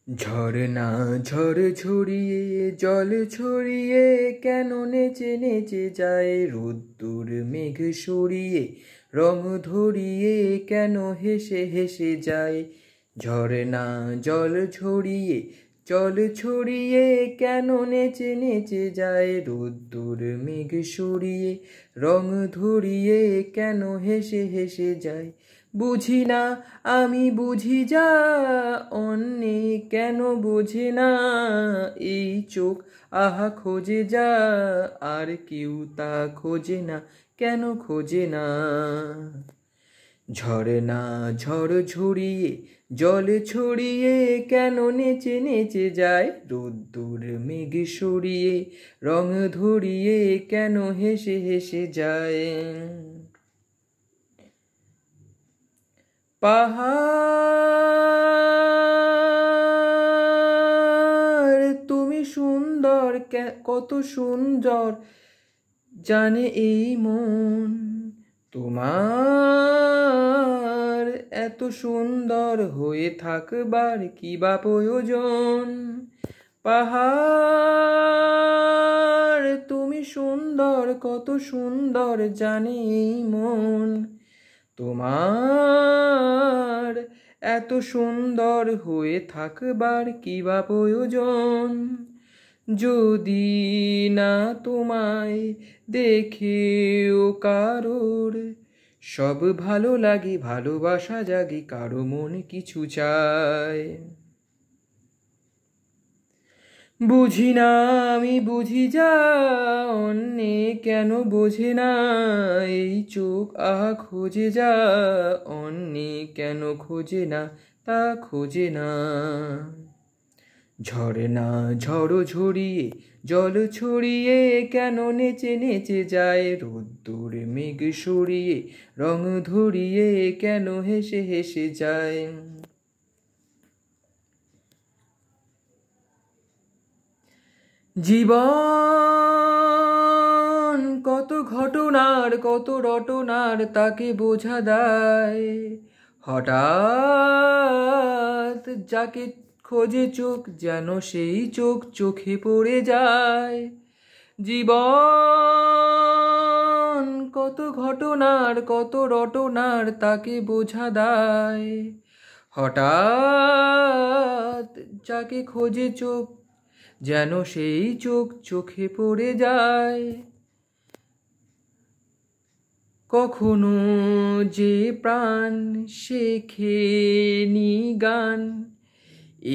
ঝরনা ঝড় ছড়িয়ে জল ছড়িয়ে কেন নেচে নেচে যায় রোদ্দুর মেঘ সরিয়ে রং ধরিয়ে কেন হেসে হেসে যায়। ঝরনা জল ছড়িয়ে জল ছড়িয়ে কেন নেচে নেচে যায় রোদ্দুর মেঘ সরিয়ে রং ধরিয়ে কেন হেসে হেসে যায়। বুঝি না আমি বুঝি যা অন্যে কেন বোঝে না, এই চোখ আহা খোঁজে যা আর কেউ তা খোঁজে না, কেন খোঁজে না। ঝরনা ঝড় ঝরিয়ে জল ছড়িয়ে কেন নেচে নেচে যায় রোদ্দুর মেঘ সরিয়ে রং ধরিয়ে কেন হেসে হেসে যায়। পাহাড় তুমি সুন্দর, কত সুন্দর জানে এই মন, তোমার এত সুন্দর হয়ে থাকবার কি বা প্রয়োজন। পাহাড় তুমি সুন্দর, কত সুন্দর জানে এই মন, তোমার এত সুন্দর হয়ে থাকবার কি বা প্রয়োজন। যদি না তোমায় দেখেও কারোর সব ভালো লাগে, ভালোবাসা জাগে, কারো মনে কিছু চায়। বুঝি না আমি বুঝি যা অন্যে কেন বোঝে না, এই চোখ আহা খোঁজে যা অন্যে কেন খোঁজে না, তা খোঁজে না। ঝরনা ঝড় ঝরিয়ে জল ছড়িয়ে কেন নেচে নেচে যায় রোদ্দুর মেঘ সরিয়ে রং ধরিয়ে কেন হেসে হেসে যায়। জীবন কত ঘটনার কত রটনার তাকে বোঝা দেয়, হঠাৎ যাকে খোঁজে চোখ যেন সেই চোখ চোখে পড়ে যায়। জীবন কত ঘটনার কত রটনার তাকে বোঝা দেয়, হঠাৎ যাকে খোঁজে চোখ যেন সেই চোখ চোখে পড়ে যায়। কখনো যে প্রাণ শেখেনি গান,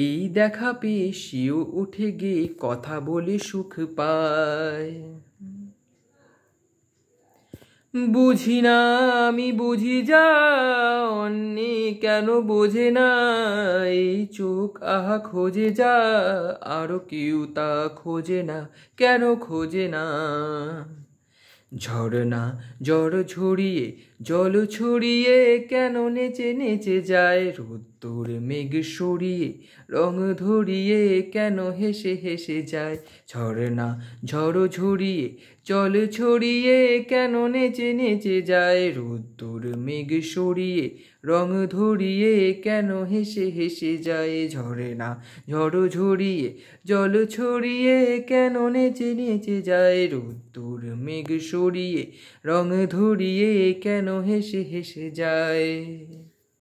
এই দেখা পেয়ে সেও উঠে গিয়ে কথা বলে সুখ পায়। বুঝি না আমি বুঝি যা অন্যে কেন বোঝে না, এই চোখ আহা খোঁজে যা আরো কেউ তা খোঁজে না, কেন খোঁজে না। ঝরনা ঝড় ঝরিয়ে জল ছড়িয়ে কেন নেচে নেচে যায় রোদ্দুর মেঘ সরিয়ে রং ধরিয়ে কেন হেসে হেসে যায়। ঝরনা ঝড় ঝরিয়ে জল ছড়িয়ে কেন নেচে নেচে যায় রোদ্দুর মেঘ সরিয়ে রং ধরিয়ে কেন হেসে হেসে যায়। ঝরনা ঝড় ঝরিয়ে জল ছড়িয়ে কেন নেচে নেচে যায় রোদ্দুর মেঘ সরিয়ে রং ধরিয়ে কেন হেসে হেসে যায়।